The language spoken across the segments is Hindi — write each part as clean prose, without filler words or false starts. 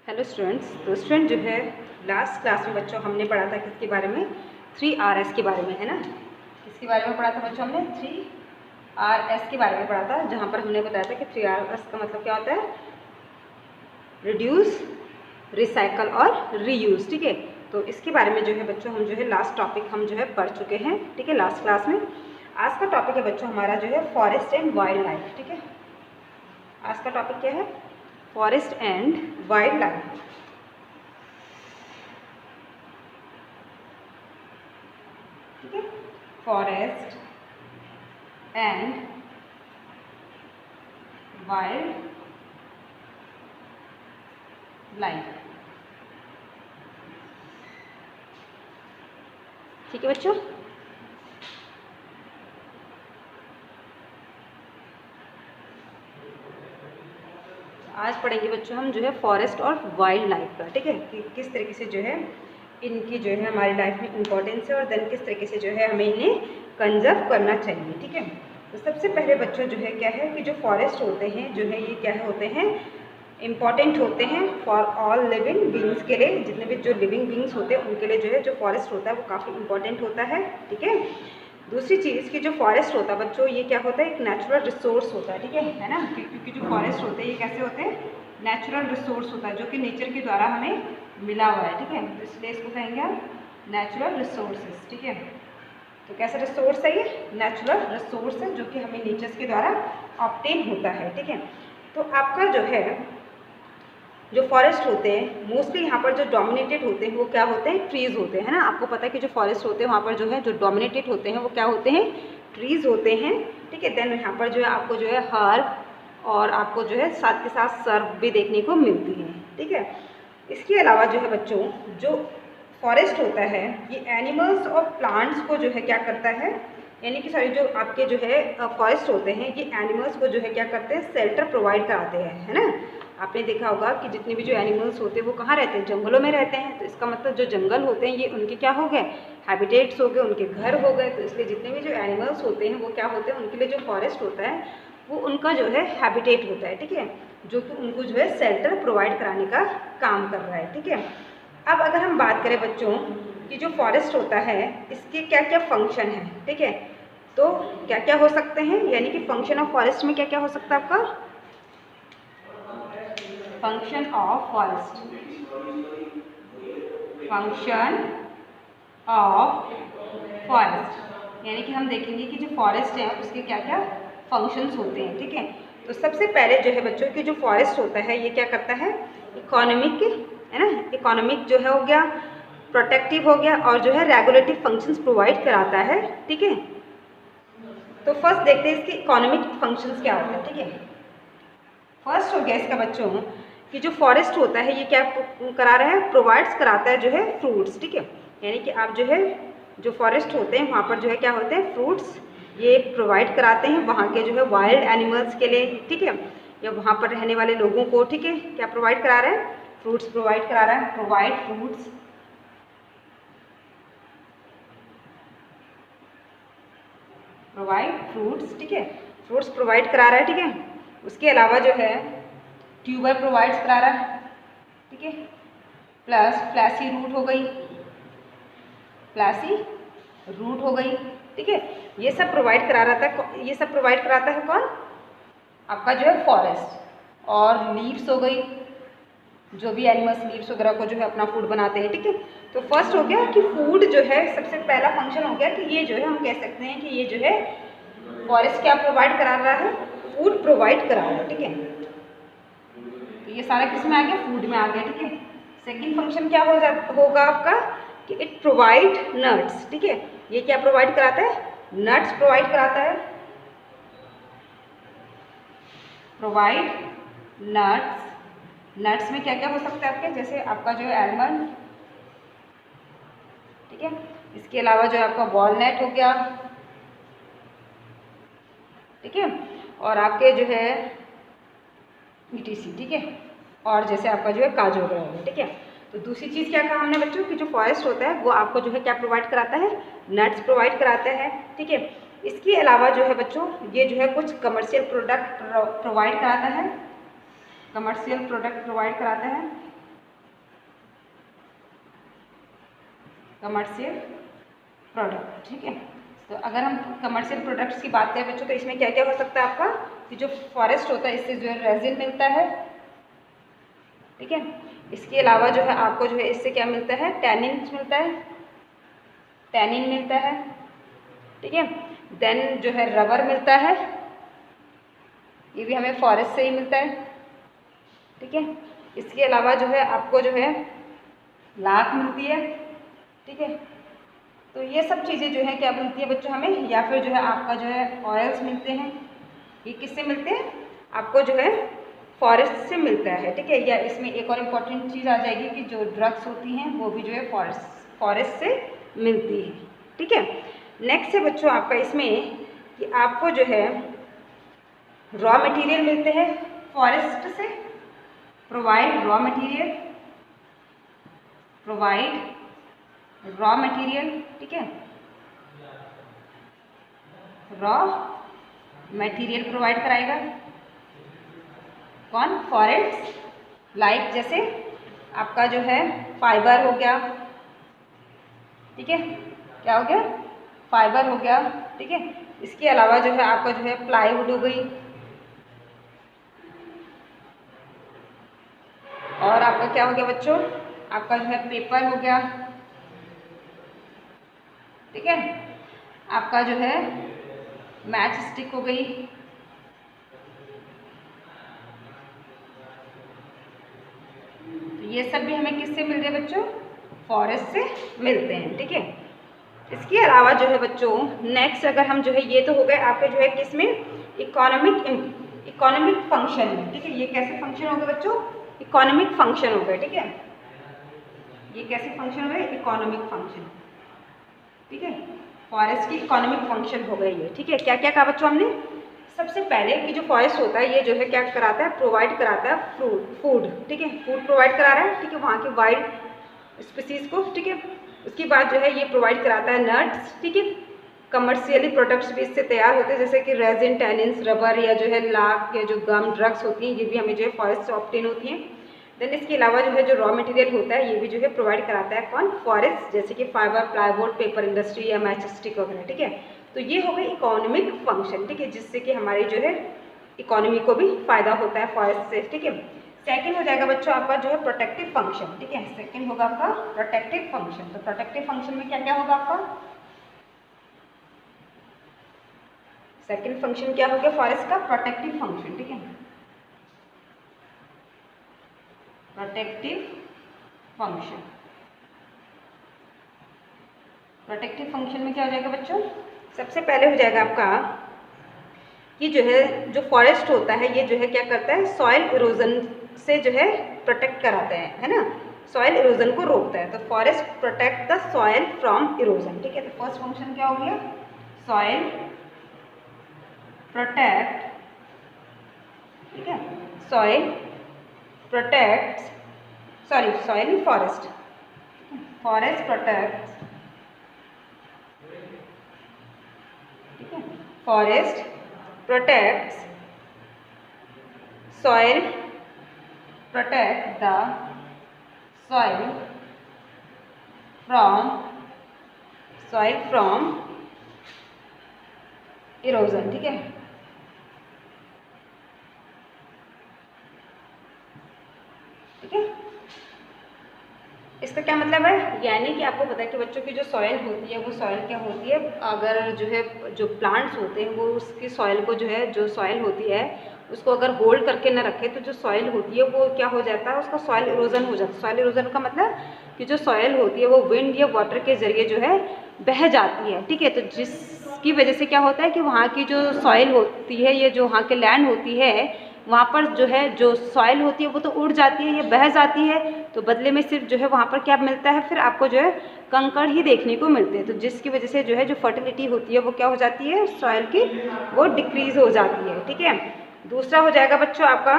Hello students. तो स्टूडेंट जो है लास्ट क्लास में बच्चों हमने पढ़ा था किसके बारे में, 3Rs के बारे में, है ना। किसके बारे में पढ़ा था बच्चों हमने? 3Rs के बारे में पढ़ा था, जहाँ पर हमने बताया था कि 3Rs का मतलब क्या होता है? रिड्यूस, रिसाइकल और रीयूज। ठीक है, तो इसके बारे में जो है बच्चों हम जो है लास्ट टॉपिक हम जो है पढ़ चुके हैं। ठीक है, लास्ट क्लास में। आज का टॉपिक है बच्चों हमारा जो है फॉरेस्ट एंड वाइल्ड लाइफ। ठीक है, आज का टॉपिक क्या है? Forest and wild life. ठीक है, फॉरेस्ट एंड वाइल्ड लाइफ। ठीक है बच्चों, आज पढ़ेंगे बच्चों हम जो है फॉरेस्ट और वाइल्ड लाइफ का। ठीक है, कि किस तरीके से जो है इनकी जो है हमारी लाइफ में इम्पोर्टेंस है और देन किस तरीके से जो है हमें इन्हें कंजर्व करना चाहिए। ठीक है, तो सबसे पहले बच्चों जो है क्या है कि जो फॉरेस्ट होते हैं जो है ये क्या होते हैं? इम्पॉर्टेंट होते हैं फॉर ऑल लिविंग बींग्स के लिए। जितने भी जो लिविंग बींग्स होते हैं उनके लिए जो है जो फॉरेस्ट होता है वो काफ़ी इंपॉर्टेंट होता है। ठीक है, दूसरी चीज़ कि जो फॉरेस्ट होता है बच्चों ये क्या होता है? एक नेचुरल रिसोर्स होता है। ठीक है ना, क्योंकि जो फॉरेस्ट होते हैं ये कैसे होते हैं? नेचुरल रिसोर्स होता है जो कि नेचर के द्वारा हमें मिला हुआ है। ठीक है, तो इसलिए इसको कहेंगे हम नेचुरल रिसोर्सेज। ठीक है, तो कैसा रिसोर्स है ये? नेचुरल रिसोर्स है जो कि हमें नेचर के द्वारा ऑब्टेन होता है। ठीक है, तो आपका जो है जो फॉरेस्ट होते हैं मोस्टली यहाँ पर जो डोमिनेटेड होते हैं वो क्या होते हैं? ट्रीज़ होते हैं ना। आपको पता है कि जो फॉरेस्ट होते हैं वहाँ पर जो है जो डोमिनेटेड होते हैं वो क्या होते हैं? ट्रीज़ होते हैं। ठीक है, देन यहाँ पर जो है आपको जो है हर्ब और आपको जो है साथ के साथ सर्व भी देखने को मिलती है। ठीक है, इसके अलावा जो है बच्चों जो फॉरेस्ट होता है ये एनिमल्स और प्लांट्स को जो है क्या करता है, यानी कि सॉरी जो आपके जो है फॉरेस्ट होते हैं ये एनिमल्स को जो है क्या करते हैं? शेल्टर प्रोवाइड कराते हैं, है ना। आपने देखा होगा कि जितने भी जो एनिमल्स होते हैं वो कहाँ रहते हैं? जंगलों में रहते हैं। तो इसका मतलब जो जंगल होते हैं ये उनके क्या हो गए? हैबिटेट्स हो गए, उनके घर हो गए। तो इसलिए जितने भी जो एनिमल्स होते हैं वो क्या होते हैं? उनके लिए जो फॉरेस्ट होता है वो उनका जो है हैबिटेट होता है। ठीक है, जो कि उनको जो है शेल्टर प्रोवाइड कराने का काम कर रहा है। ठीक है, अब अगर हम बात करें बच्चों कि जो फॉरेस्ट होता है इसके क्या क्या फंक्शन है। ठीक है, तो क्या क्या हो सकते हैं, यानी कि फंक्शन ऑफ फॉरेस्ट में क्या क्या हो सकता है आपका? Function of forest, function of forest, यानी कि हम देखेंगे कि जो फॉरेस्ट है उसके क्या क्या फंक्शंस होते हैं। ठीक है, तो सबसे पहले जो है बच्चों की जो फॉरेस्ट होता है ये क्या करता है? इकोनॉमिक, है ना, इकोनॉमिक जो है हो गया, प्रोटेक्टिव हो गया और जो है रेगुलेटिव फंक्शंस प्रोवाइड कराता है। ठीक है, तो फर्स्ट देखते हैं इसके इकोनॉमिक फंक्शंस क्या होते हैं। ठीक है, फर्स्ट हो गया इसका बच्चों कि जो फॉरेस्ट होता है ये क्या करा रहा है? प्रोवाइड्स कराता है जो है फ्रूट्स। ठीक है, यानी कि आप जो है जो फॉरेस्ट होते हैं वहाँ पर जो है क्या होते हैं? फ्रूट्स ये प्रोवाइड कराते हैं वहाँ के जो है वाइल्ड एनिमल्स के लिए। ठीक है, या वहाँ पर रहने वाले लोगों को। ठीक है, क्या प्रोवाइड करा रहा है? फ्रूट्स प्रोवाइड करा रहा है, प्रोवाइड फ्रूट्स, प्रोवाइड फ्रूट्स। ठीक है, फ्रूट्स प्रोवाइड करा रहा है। ठीक है, उसके अलावा जो है ट्यूबर प्रोवाइड्स करा रहा है। ठीक है, प्लस फ्लैसी रूट हो गई, फ्लैसी रूट हो गई। ठीक है, ये सब प्रोवाइड करा रहा था, ये सब प्रोवाइड कराता है कौन? आपका जो है फॉरेस्ट। और लीव्स हो गई, जो भी एनिमल्स लीव्स वगैरह को जो है अपना फूड बनाते हैं। ठीक है, तो फर्स्ट हो गया कि फूड जो है सबसे पहला फंक्शन हो गया कि ये जो है हम कह सकते हैं कि ये जो है फॉरेस्ट क्या प्रोवाइड करा रहा है? फूड प्रोवाइड करा रहा है। ठीक है, तो ये सारा किस में आ गया? फूड में आ गया। ठीक है, सेकंड फंक्शन क्या होगा आपका कि इट प्रोवाइड नट्स। ठीक है, ये क्या प्रोवाइड कराता है? नट्स प्रोवाइड कराता है, प्रोवाइड नट्स। नट्स में क्या क्या हो सकता है आपके? जैसे आपका जो है आलमंड। ठीक है, इसके अलावा जो है आपका वॉलनट हो गया। ठीक है, और आपके जो है ETC। ठीक है, और जैसे आपका जो है काजू वगैरह हो गया। ठीक है, तो दूसरी चीज़ क्या कहा हमने बच्चों कि जो फॉरेस्ट होता है वो आपको जो है क्या प्रोवाइड कराता है? नट्स प्रोवाइड कराता है। ठीक है, इसके अलावा जो है बच्चों ये जो है कुछ कमर्शियल प्रोडक्ट प्रोवाइड कराता है, कमर्शियल प्रोडक्ट प्रोवाइड कराता है। कमर्शियल प्रोडक्ट, ठीक है। तो अगर हम कमर्शियल प्रोडक्ट्स की बात करें बच्चों, तो इसमें क्या क्या हो सकता है आपका, कि जो फॉरेस्ट होता है इससे जो है रेजिन मिलता है, ठीक है। इसके अलावा जो है आपको जो है इससे क्या मिलता है, टैनिन मिलता है, टैनिन मिलता है, ठीक है। देन जो है रबर मिलता है, ये भी हमें फॉरेस्ट से ही मिलता है, ठीक है। इसके अलावा जो है आपको जो है लाख मिलती है, ठीक है। तो ये सब चीज़ें जो है क्या मिलती है बच्चों हमें, या फिर जो है आपका जो है ऑयल्स मिलते हैं, ये किससे मिलते हैं, आपको जो है फॉरेस्ट से मिलता है, ठीक है। या इसमें एक और इम्पॉर्टेंट चीज़ आ जाएगी कि जो ड्रग्स होती हैं वो भी जो है फॉरेस्ट से मिलती है, ठीक है। नेक्स्ट है बच्चों आपका इसमें कि आपको जो है रॉ मटेरियल मिलते हैं फॉरेस्ट से, प्रोवाइड रॉ मटेरियल, ठीक है। रॉ मटेरियल प्रोवाइड कराएगा कौन, फॉरेस्ट, लाइक जैसे आपका जो है फाइबर हो गया, ठीक है, क्या हो गया, फाइबर हो गया, ठीक है। इसके अलावा जो है आपका जो है प्लाईवुड हो गई, और आपका क्या हो गया बच्चों, आपका जो है पेपर हो गया, ठीक है। आपका जो है मैच स्टिक हो गई, तो ये सब भी हमें किससे मिल रहे हैं बच्चों, फॉरेस्ट से मिलते हैं, ठीक है। इसके अलावा जो है बच्चों नेक्स्ट अगर हम जो है, ये तो हो गए आपके जो है किसमें, इकोनॉमिक फंक्शन में, ठीक है। ये कैसे फंक्शन हो गए बच्चों, इकोनॉमिक फंक्शन हो गए, ठीक है। ये कैसे फंक्शन हो गए, इकोनॉमिक फंक्शन, ठीक है। फॉरेस्ट की इकोनॉमिक फंक्शन हो गई है, ठीक है। क्या क्या कहा बच्चों हमने, सबसे पहले कि जो फॉरेस्ट होता है ये जो है क्या कराता है, प्रोवाइड कराता है फूड, ठीक है। फूड प्रोवाइड करा रहा है, ठीक है, वहाँ के वाइल्ड स्पीसीज को, ठीक है। उसके बाद जो है ये प्रोवाइड कराता है नट्स, ठीक है। कमर्शियली प्रोडक्ट्स भी इससे तैयार होते हैं, जैसे कि रेजिन, टैनिन्स, रबर, या जो है लाख, या जो गम, ड्रग्स होती हैं, ये भी हमें जो है फॉरेस्ट से ऑब्टेन होती हैं। देन इसके अलावा जो है जो रॉ मटेरियल होता है ये भी जो है प्रोवाइड कराता है कौन, फॉरेस्ट, जैसे कि फाइबर, प्लाईवुड, पेपर इंडस्ट्री या मैच स्टिक वगैरह, ठीक है। तो ये हो गई इकोनॉमिक फंक्शन, ठीक है, जिससे कि हमारी जो है इकोनॉमी को भी फायदा होता है फॉरेस्ट से, ठीक है। सेकंड हो जाएगा बच्चों आपका जो है प्रोटेक्टिव फंक्शन, ठीक है। सेकंड होगा आपका प्रोटेक्टिव फंक्शन। तो प्रोटेक्टिव फंक्शन में क्या क्या होगा आपका, सेकंड फंक्शन क्या हो गया फॉरेस्ट का, प्रोटेक्टिव फंक्शन, ठीक है। प्रोटेक्टिव फंक्शन, प्रोटेक्टिव फंक्शन में क्या हो जाएगा बच्चों, सबसे पहले हो जाएगा आपका कि जो है जो फॉरेस्ट होता है ये जो है क्या करता है, सॉइल इरोजन से जो है प्रोटेक्ट कराता है ना, सॉइल इरोजन को रोकता है। तो forest protect the soil from erosion, ठीक है। तो फर्स्ट फंक्शन क्या हो गया, सॉइल प्रोटेक्ट, ठीक है, soil protect, soil forest, forest protect, ठीक है, forest protects soil, protect the soil from erosion, ठीक है। ठीक है, इसका क्या मतलब है, यानी कि आपको पता है कि बच्चों की जो सॉइल होती है वो सॉइल क्या होती है, अगर जो है जो प्लांट्स होते हैं वो उसकी सॉइल को जो है, जो सॉइल होती है उसको अगर होल्ड करके न रखे तो जो सॉइल होती है वो क्या हो जाता है, उसका सॉइल इरोजन हो जाता है। सॉइल इरोजन का मतलब कि जो सॉइल होती है वो विंड या वाटर के जरिए जो है बह जाती है, ठीक है। तो जिसकी वजह से क्या होता है कि वहाँ की जो सॉइल होती है, ये जो वहाँ के लैंड होती है, वहाँ पर जो है जो सॉइल होती है वो तो उड़ जाती है या बह जाती है, तो बदले में सिर्फ जो है वहाँ पर क्या मिलता है, फिर आपको जो है कंकड़ ही देखने को मिलते हैं। तो जिसकी वजह से जो है जो फर्टिलिटी होती है वो क्या हो जाती है, सॉइल की वो डिक्रीज हो जाती है, ठीक है। दूसरा हो जाएगा बच्चों आपका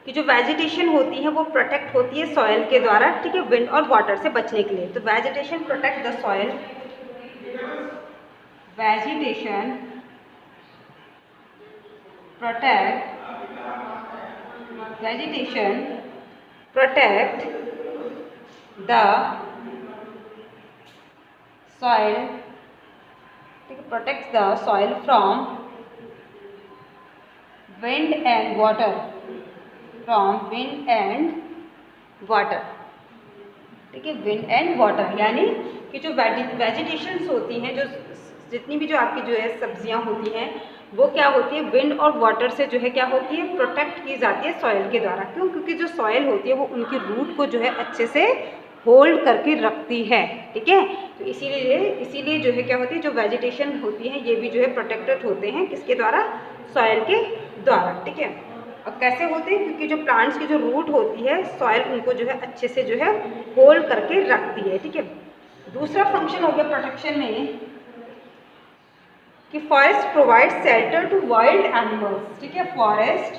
कि जो वेजिटेशन होती है वो प्रोटेक्ट होती है सॉइल के द्वारा, ठीक है, विंड और वाटर से बचने के लिए। तो vegetation protect the soil, vegetation protect vegetation protect the soil, protects the soil from wind and water, from wind and water, ठीक है। विंड एंड वाटर यानी कि जो वेजिटेशंस होती हैं, जो जितनी भी जो आपकी जो है सब्जियां होती हैं, वो क्या होती है, विंड और वाटर से जो है क्या होती है, प्रोटेक्ट की जाती है सॉइल के द्वारा। क्यों? क्योंकि जो सॉइल होती है वो उनकी रूट को जो है अच्छे से होल्ड करके रखती है, ठीक है। तो इसीलिए जो है क्या होती है, जो वेजिटेशन होती है ये भी जो है प्रोटेक्टेड होते हैं, किसके द्वारा, सॉइल के द्वारा, ठीक है। और कैसे होते हैं, क्योंकि जो प्लांट्स की जो रूट होती है, सॉइल उनको जो है अच्छे से जो है होल्ड करके रखती है, ठीक है। दूसरा फंक्शन हो गया प्रोटेक्शन में कि forest provide shelter to wild animals, ठीक है। फॉरेस्ट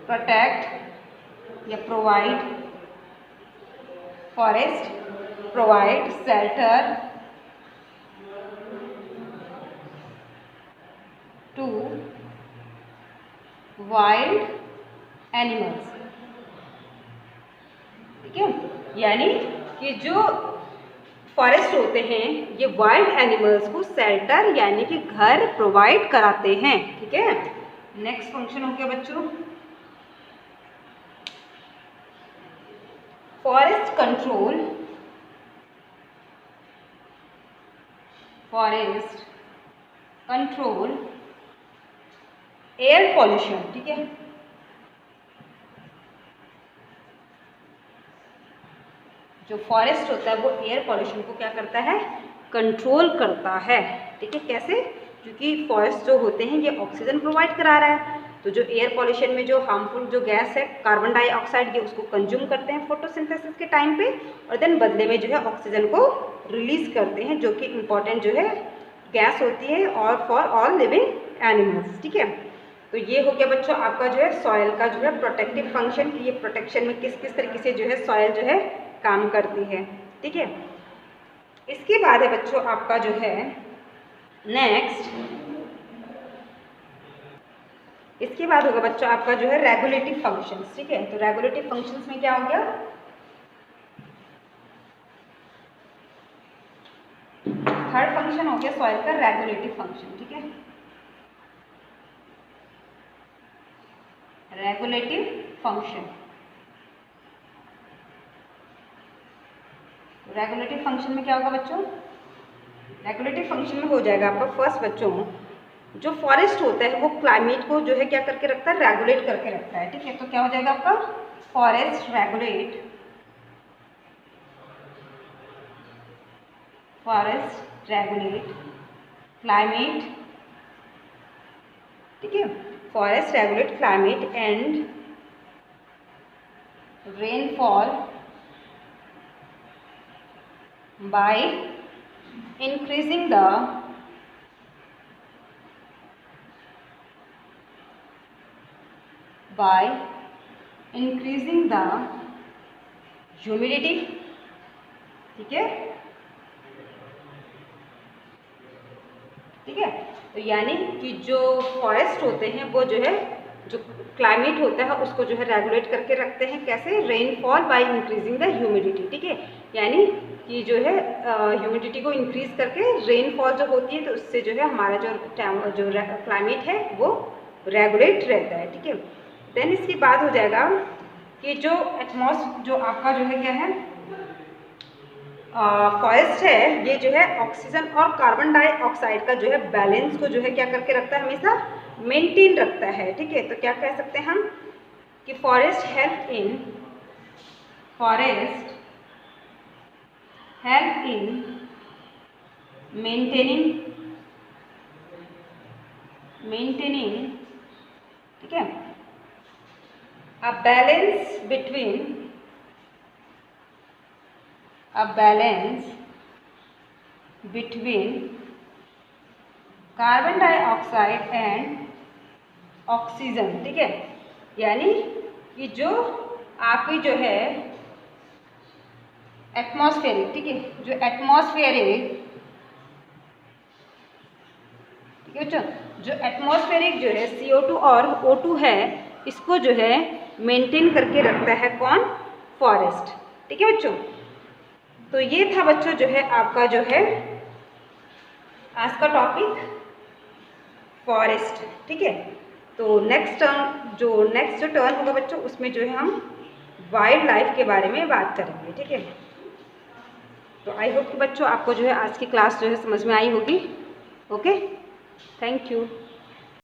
प्रोटेक्ट या provide, forest provide shelter to wild animals, ठीक है। यानी कि जो फॉरेस्ट होते हैं ये वाइल्ड एनिमल्स को शेल्टर यानी कि घर प्रोवाइड कराते हैं, ठीक है। नेक्स्ट फंक्शन हो गया बच्चों forest control, forest control air pollution, ठीक है। जो फॉरेस्ट होता है वो एयर पॉल्यूशन को क्या करता है, कंट्रोल करता है, ठीक है। कैसे? क्योंकि फॉरेस्ट जो होते हैं ये ऑक्सीजन प्रोवाइड करा रहा है, तो जो एयर पॉल्यूशन में जो हार्मफुल जो गैस है कार्बन डाइऑक्साइड, ये उसको कंज्यूम करते हैं फोटोसिंथेसिस के टाइम पे, और देन बदले में जो है ऑक्सीजन को रिलीज करते हैं, जो कि इम्पॉर्टेंट जो है गैस होती है और फॉर ऑल लिविंग एनिमल्स, ठीक है। तो ये हो गया बच्चों आपका जो है सॉइल का जो है प्रोटेक्टिव फंक्शन, कि ये प्रोटेक्शन में किस किस तरीके से जो है सॉइल जो है काम करती है, ठीक है। इसके बाद है बच्चों आपका जो है नेक्स्ट, इसके बाद होगा बच्चों आपका जो है रेगुलेटिव फंक्शंस, ठीक है। तो रेगुलेटिव फंक्शंस में क्या हो गया, थर्ड फंक्शन हो गया सॉइल का रेगुलेटिव फंक्शन, ठीक है। रेगुलेटिव फंक्शन, रेगुलेटिव फंक्शन में क्या होगा बच्चों, रेगुलेटिव फंक्शन में हो जाएगा आपका फर्स्ट बच्चों, जो फॉरेस्ट होता है वो क्लाइमेट को जो है क्या करके रखता है, रेगुलेट करके रखता है, ठीक है। तो क्या हो जाएगा आपका forest regulate, forest regulate climate, ठीक है। Forest regulate climate and rainfall by increasing the humidity, ठीक है, ठीक है। तो यानी कि जो फॉरेस्ट होते हैं वो जो है जो क्लाइमेट होता है उसको जो है रेगुलेट करके रखते हैं, कैसे, rainfall by increasing the humidity, ठीक है। यानी कि जो है ह्यूमिडिटी को इंक्रीज करके रेनफॉल जो होती है तो उससे जो है हमारा जो क्लाइमेट है वो रेगुलेट रहता है, ठीक है। देन इसके बाद हो जाएगा कि जो जो आपका जो है क्या है फॉरेस्ट है, ये जो है ऑक्सीजन और कार्बन डाइऑक्साइड का जो है बैलेंस को जो है क्या करके रखता है, हमेशा मेंटेन रखता है, ठीक है। तो क्या कह सकते हैं हम कि फॉरेस्ट हेल्प इन मेंटेनिंग, ठीक है, a balance between carbon dioxide and oxygen, ठीक है। यानी कि जो आपकी जो है एटमॉस्फेरिक, ठीक है, जो एटमॉस्फेरिक ठीक है बच्चों। जो एटमॉस्फेरिक जो है CO2 और O2 है, इसको जो है मेंटेन करके रखता है कौन? फॉरेस्ट। ठीक है बच्चों। तो ये था बच्चों जो है आपका जो है आज का टॉपिक फॉरेस्ट। ठीक है। तो नेक्स्ट जो टर्न होगा बच्चों, उसमें जो है हम वाइल्ड लाइफ के बारे में बात करेंगे। ठीक है। तो आई होप कि बच्चों आपको जो है आज की क्लास जो है समझ में आई होगी। Okay, thank you.